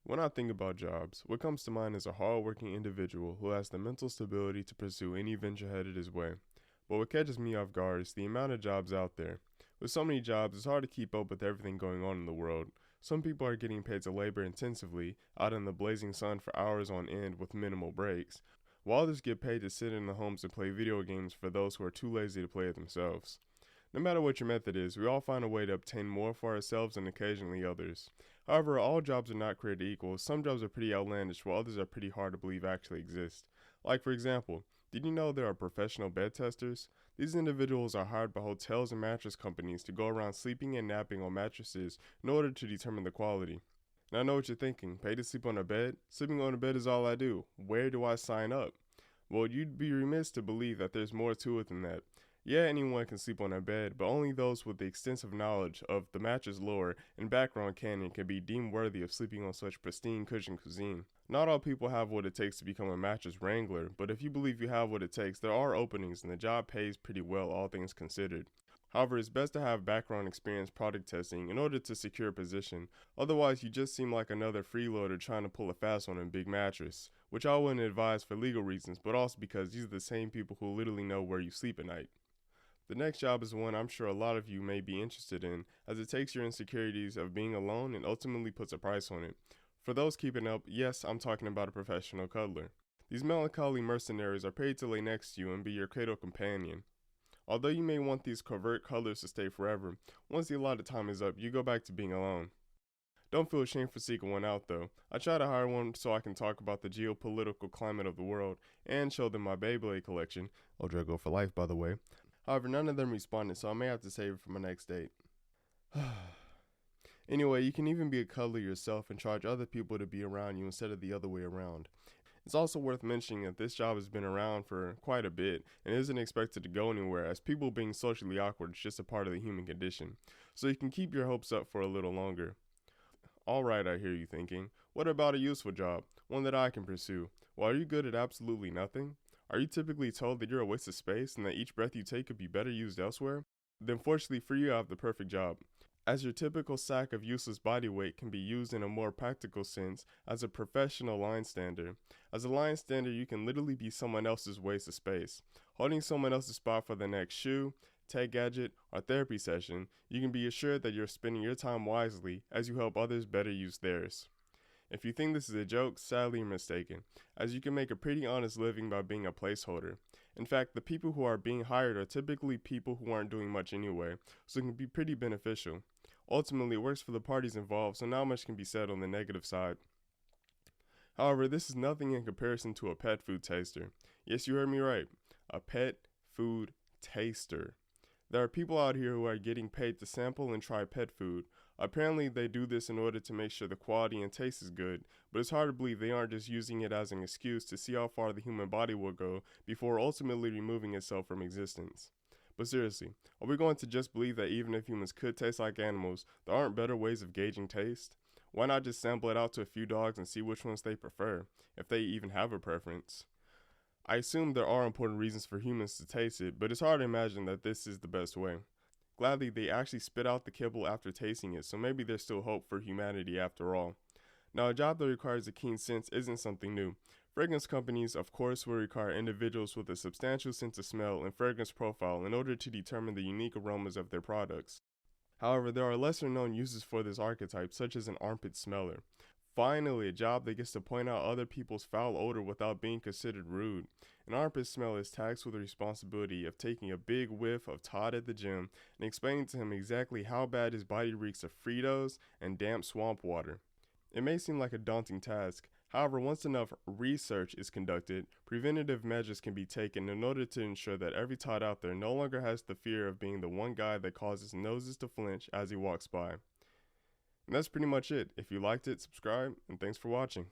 When I think about jobs, what comes to mind is a hardworking individual who has the mental stability to pursue any venture headed his way. But what catches me off guard is the amount of jobs out there. With so many jobs, it's hard to keep up with everything going on in the world. Some people are getting paid to labor intensively, out in the blazing sun for hours on end with minimal breaks, while others get paid to sit in the homes and play video games for those who are too lazy to play it themselves. No matter what your method is, we all find a way to obtain more for ourselves and occasionally others. However, all jobs are not created equal. Some jobs are pretty outlandish, while others are pretty hard to believe actually exist. Like, for example, did you know there are professional bed testers? These individuals are hired by hotels and mattress companies to go around sleeping and napping on mattresses in order to determine the quality. Now I know what you're thinking. Pay to sleep on a bed? Sleeping on a bed is all I do. Where do I sign up? Well, you'd be remiss to believe that there's more to it than that. Yeah, anyone can sleep on a bed, but only those with the extensive knowledge of the mattress lore and background canon can be deemed worthy of sleeping on such pristine cushioned cuisine. Not all people have what it takes to become a mattress wrangler, but if you believe you have what it takes, there are openings and the job pays pretty well, all things considered. However, it's best to have background experience product testing in order to secure a position, otherwise you just seem like another freeloader trying to pull a fast one in a big mattress, which I wouldn't advise for legal reasons, but also because these are the same people who literally know where you sleep at night. The next job is one I'm sure a lot of you may be interested in, as it takes your insecurities of being alone and ultimately puts a price on it. For those keeping up, yes, I'm talking about a professional cuddler. These melancholy mercenaries are paid to lay next to you and be your cradle companion. Although you may want these covert cuddlers to stay forever, once the allotted time is up, you go back to being alone. Don't feel ashamed for seeking one out though. I try to hire one so I can talk about the geopolitical climate of the world and show them my Beyblade collection. Drago for life, by the way. However, none of them responded, so I may have to save it for my next date. Anyway, you can even be a cuddler yourself and charge other people to be around you instead of the other way around. It's also worth mentioning that this job has been around for quite a bit and isn't expected to go anywhere, as people being socially awkward is just a part of the human condition, so you can keep your hopes up for a little longer. Alright, I hear you thinking, what about a useful job, one that I can pursue? Well, are you good at absolutely nothing? Are you typically told that you're a waste of space and that each breath you take could be better used elsewhere? Then fortunately for you, I have the perfect job. As your typical sack of useless body weight can be used in a more practical sense as a professional line stander. As a line stander, you can literally be someone else's waste of space. Holding someone else's spot for the next shoe, tech gadget, or therapy session, you can be assured that you're spending your time wisely as you help others better use theirs. If you think this is a joke, sadly you're mistaken, as you can make a pretty honest living by being a placeholder. In fact, the people who are being hired are typically people who aren't doing much anyway, so it can be pretty beneficial. Ultimately, it works for the parties involved, so not much can be said on the negative side. However, this is nothing in comparison to a pet food taster. Yes, you heard me right, a pet food taster. There are people out here who are getting paid to sample and try pet food. Apparently, they do this in order to make sure the quality and taste is good, but it's hard to believe they aren't just using it as an excuse to see how far the human body will go before ultimately removing itself from existence. But seriously, are we going to just believe that even if humans could taste like animals, there aren't better ways of gauging taste? Why not just sample it out to a few dogs and see which ones they prefer, if they even have a preference? I assume there are important reasons for humans to taste it, but it's hard to imagine that this is the best way. Gladly, they actually spit out the kibble after tasting it, so maybe there's still hope for humanity after all. Now, a job that requires a keen sense isn't something new. Fragrance companies, of course, will require individuals with a substantial sense of smell and fragrance profile in order to determine the unique aromas of their products. However, there are lesser known uses for this archetype, such as an armpit smeller. Finally, a job that gets to point out other people's foul odor without being considered rude. An armpit smeller is tasked with the responsibility of taking a big whiff of Todd at the gym and explaining to him exactly how bad his body reeks of Fritos and damp swamp water. It may seem like a daunting task. However, once enough research is conducted, preventative measures can be taken in order to ensure that every Todd out there no longer has the fear of being the one guy that causes noses to flinch as he walks by. And that's pretty much it. If you liked it, subscribe, and thanks for watching.